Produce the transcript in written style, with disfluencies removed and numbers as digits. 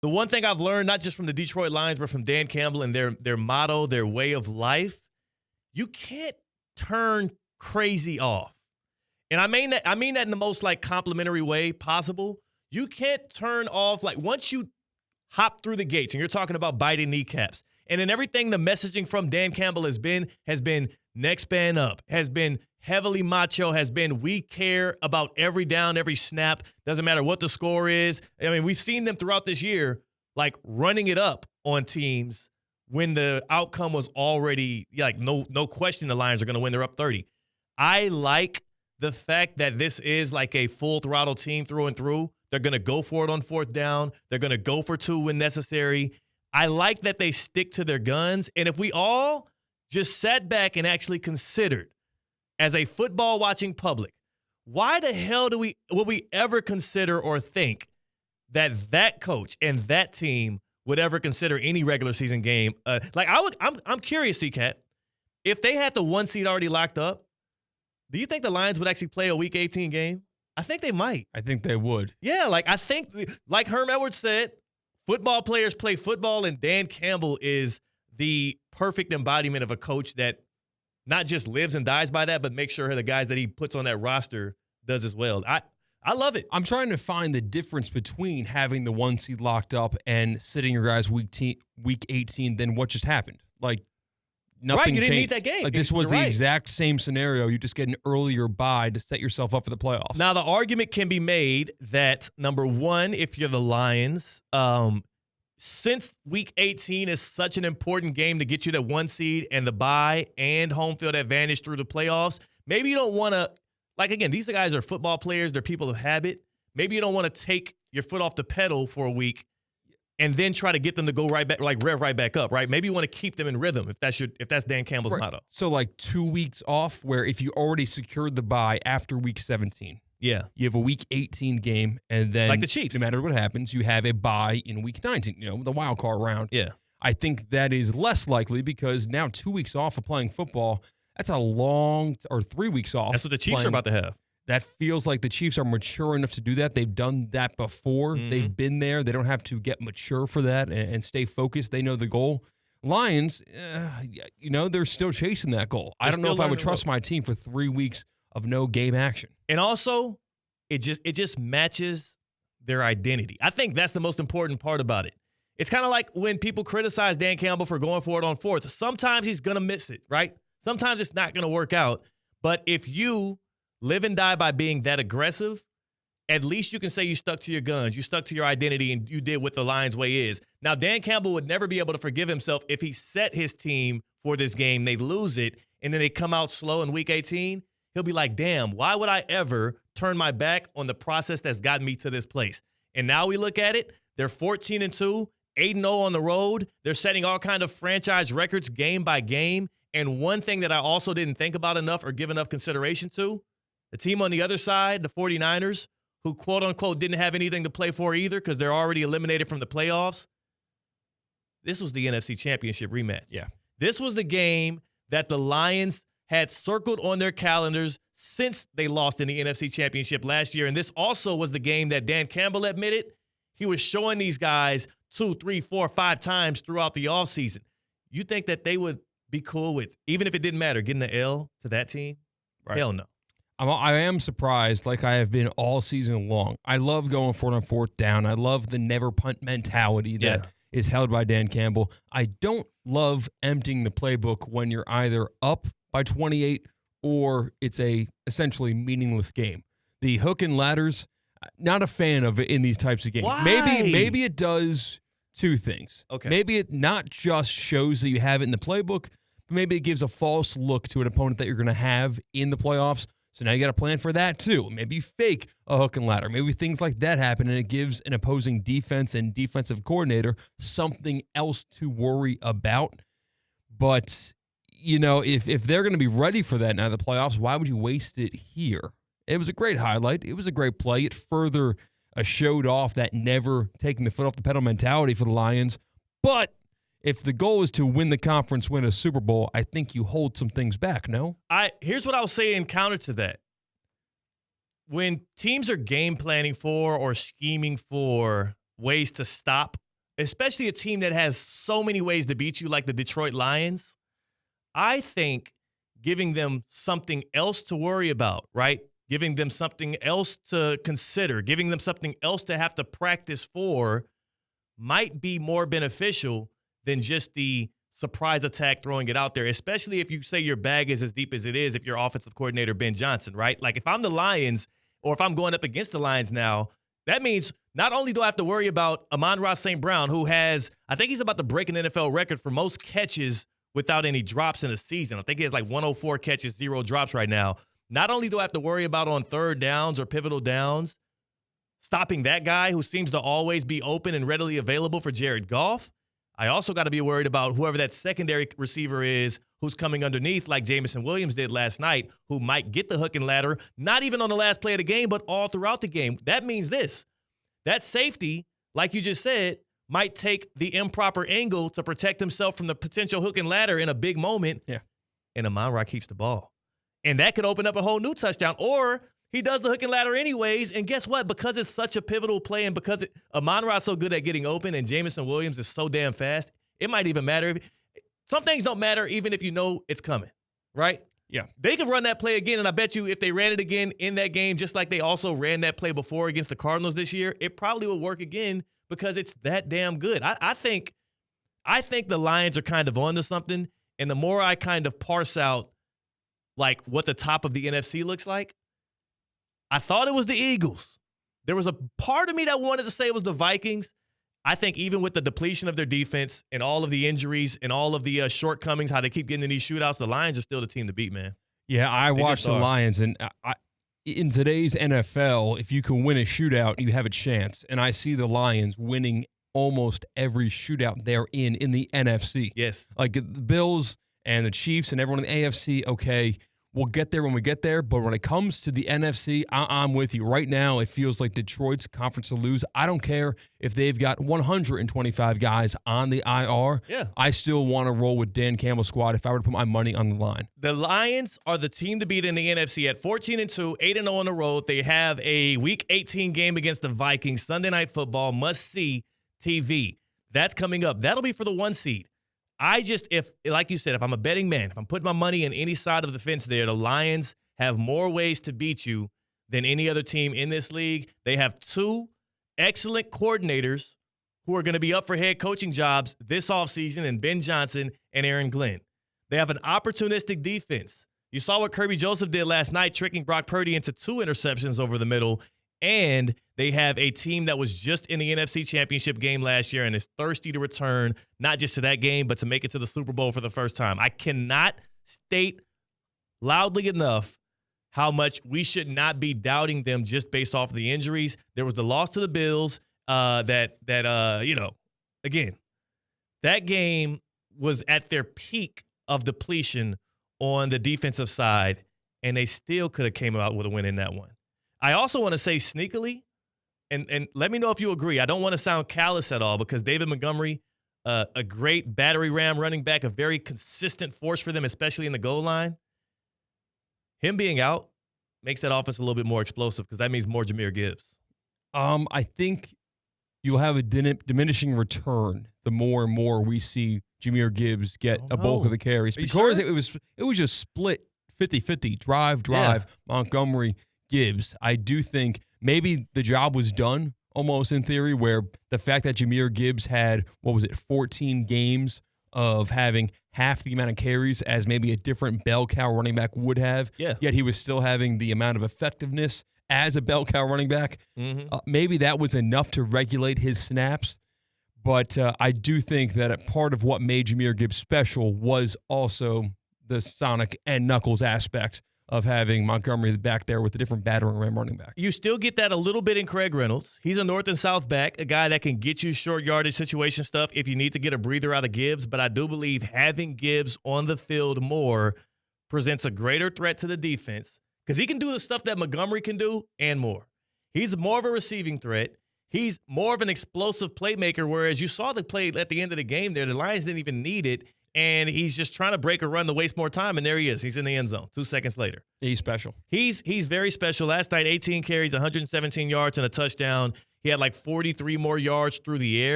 The one thing I've learned, not just from the Detroit Lions, but from Dan Campbell and their motto, their way of life, you can't turn crazy off. And I mean that in the most like complimentary way possible. You can't turn off, like once you hop through the gates and you're talking about biting kneecaps. And then everything the messaging from Dan Campbell has been next man up, has been heavily macho, has been we care about every down, every snap. Doesn't matter what the score is. I mean, we've seen them throughout this year, like running it up on teams when the outcome was already like no question the Lions are going to win. They're up 30. I like the fact that this is like a full throttle team through and through. They're going to go for it on fourth down. They're going to go for two when necessary. I like that they stick to their guns. And if we all just sat back and actually considered, as a football watching public, why the hell will we ever consider or think that coach and that team would ever consider any regular season game? I'm curious, C-Cat, if they had the 1 seed already locked up, do you think the Lions would actually play a Week 18 game? I think they might. I think they would. Yeah, I think, like Herm Edwards said, football players play football, and Dan Campbell is the perfect embodiment of a coach that not just lives and dies by that, but makes sure the guys that he puts on that roster does as well. I love it. I'm trying to find the difference between having the 1 seed locked up and sitting your guys week 18 than what just happened. Like, nothing you didn't changed. need that game. Like, this was the exact same scenario. You just get an earlier bye to set yourself up for the playoffs. Now, the argument can be made that, number one, if you're the Lions, since Week 18 is such an important game to get you that 1 seed and the bye and home field advantage through the playoffs, maybe you don't want to, like, again, these guys are football players. They're people of habit. Maybe you don't want to take your foot off the pedal for a week and then try to get them to go right back, like rev right back up, right? Maybe you want to keep them in rhythm if that's Dan Campbell's motto. So like 2 weeks off, where if you already secured the bye after Week 17, yeah, you have a Week 18 game, and then like the Chiefs, no matter what happens, you have a bye in Week 19. The wild card round. Yeah, I think that is less likely because now 2 weeks off of playing football, that's a long, or 3 weeks off. That's what the Chiefs are about to have. That feels like the Chiefs are mature enough to do that. They've done that before. Mm-hmm. They've been there. They don't have to get mature for that and stay focused. They know the goal. Lions, they're still chasing that goal. I don't know if I would trust my team for 3 weeks of no game action. And also, it just matches their identity. I think that's the most important part about it. It's kind of like when people criticize Dan Campbell for going for it on fourth. Sometimes he's going to miss it, right? Sometimes it's not going to work out. But if you live and die by being that aggressive, at least you can say you stuck to your guns, you stuck to your identity, and you did what the Lions way is. Now, Dan Campbell would never be able to forgive himself if he set his team for this game, they lose it, and then they come out slow in Week 18. He'll be like, damn, why would I ever turn my back on the process that's gotten me to this place? And now we look at it, they're 14-2, 8-0 on the road. They're setting all kind of franchise records game by game. And one thing that I also didn't think about enough or give enough consideration to, the team on the other side, the 49ers, who quote-unquote didn't have anything to play for either because they're already eliminated from the playoffs, this was the NFC Championship rematch. Yeah. This was the game that the Lions had circled on their calendars since they lost in the NFC Championship last year. And this also was the game that Dan Campbell admitted he was showing these guys 2, 3, 4, 5 times throughout the offseason. You think that they would be cool with, even if it didn't matter, getting the L to that team? Right. Hell no. I am surprised, like I have been all season long. I love going for it on fourth down. I love the never punt mentality that is held by Dan Campbell. I don't love emptying the playbook when you're either up by 28 or it's a essentially meaningless game. The hook and ladders, not a fan of it in these types of games. Why? Maybe it does two things. Okay. Maybe it not just shows that you have it in the playbook, but maybe it gives a false look to an opponent that you're going to have in the playoffs. So now you got to plan for that too. Maybe you fake a hook and ladder. Maybe things like that happen, and it gives an opposing defense and defensive coordinator something else to worry about. But, if they're going to be ready for that now in the playoffs, why would you waste it here? It was a great highlight. It was a great play. It further showed off that never taking the foot off the pedal mentality for the Lions. But if the goal is to win the conference, win a Super Bowl, I think you hold some things back, no? Here's what I'll say in counter to that. When teams are game planning for or scheming for ways to stop especially a team that has so many ways to beat you like the Detroit Lions, I think giving them something else to worry about, right? Giving them something else to consider, giving them something else to have to practice for might be more beneficial than just the surprise attack throwing it out there, especially if you say your bag is as deep as it is if you're offensive coordinator Ben Johnson, right? Like if I'm the Lions or if I'm going up against the Lions now, that means not only do I have to worry about Amon-Ra St. Brown, who has, I think he's about to break an NFL record for most catches without any drops in a season. I think he has like 104 catches, 0 drops right now. Not only do I have to worry about on third downs or pivotal downs, stopping that guy who seems to always be open and readily available for Jared Goff, I also got to be worried about whoever that secondary receiver is who's coming underneath like Jameson Williams did last night, who might get the hook and ladder, not even on the last play of the game, but all throughout the game. That means this. That safety, like you just said, might take the improper angle to protect himself from the potential hook and ladder in a big moment. Yeah. And Amon-Ra keeps the ball. And that could open up a whole new touchdown. Or he does the hook and ladder anyways, and guess what? Because it's such a pivotal play and because Amon-Ra's so good at getting open and Jameson Williams is so damn fast, it might even matter. Some things don't matter even if you know it's coming, right? Yeah. They could run that play again, and I bet you if they ran it again in that game, just like they also ran that play before against the Cardinals this year, it probably will work again because it's that damn good. I think the Lions are kind of onto something, and the more I kind of parse out like what the top of the NFC looks like, I thought it was the Eagles. There was a part of me that wanted to say it was the Vikings. I think even with the depletion of their defense and all of the injuries and all of the shortcomings, how they keep getting in these shootouts, the Lions are still the team to beat, man. Yeah, I watched the Lions, and in today's NFL, if you can win a shootout, you have a chance. And I see the Lions winning almost every shootout they're in the NFC. Yes. Like the Bills and the Chiefs and everyone in the AFC, okay, we'll get there when we get there. But when it comes to the NFC, I'm with you. Right now, it feels like Detroit's conference to lose. I don't care if they've got 125 guys on the IR. Yeah. I still want to roll with Dan Campbell's squad if I were to put my money on the line. The Lions are the team to beat in the NFC at 14-2, 8-0 on the road. They have a Week 18 game against the Vikings, Sunday Night Football, must-see TV. That's coming up. That'll be for the 1 seed. Like you said, if I'm a betting man, if I'm putting my money in any side of the fence there, the Lions have more ways to beat you than any other team in this league. They have 2 excellent coordinators who are going to be up for head coaching jobs this offseason in Ben Johnson and Aaron Glenn. They have an opportunistic defense. You saw what Kirby Joseph did last night, tricking Brock Purdy into 2 interceptions over the middle. And they have a team that was just in the NFC Championship game last year and is thirsty to return, not just to that game, but to make it to the Super Bowl for the first time. I cannot state loudly enough how much we should not be doubting them just based off of the injuries. There was the loss to the Bills again, that game was at their peak of depletion on the defensive side, and they still could have came out with a win in that one. I also want to say sneakily, and let me know if you agree. I don't want to sound callous at all because David Montgomery, a great battery ram running back, a very consistent force for them, especially in the goal line. Him being out makes that offense a little bit more explosive because that means more Jahmyr Gibbs. I think you'll have a diminishing return the more and more we see Jahmyr Gibbs get a bulk of the carries because it was just split 50-50, drive, Montgomery, Gibbs. I do think maybe the job was done almost in theory where the fact that Jahmyr Gibbs had, 14 games of having half the amount of carries as maybe a different bell cow running back would have, yet he was still having the amount of effectiveness as a bell cow running back. Mm-hmm. Maybe that was enough to regulate his snaps, but I do think that a part of what made Jahmyr Gibbs special was also the sonic and knuckles aspect of having Montgomery back there with a different battering ram running back. You still get that a little bit in Craig Reynolds. He's a north and south back, a guy that can get you short yardage situation stuff if you need to get a breather out of Gibbs. But I do believe having Gibbs on the field more presents a greater threat to the defense because he can do the stuff that Montgomery can do and more. He's more of a receiving threat. He's more of an explosive playmaker, whereas you saw the play at the end of the game there. The Lions didn't even need it. And he's just trying to break a run to waste more time, and there he is. He's in the end zone 2 seconds later. He's special. He's very special. Last night, 18 carries, 117 yards, and a touchdown. He had like 43 more yards through the air.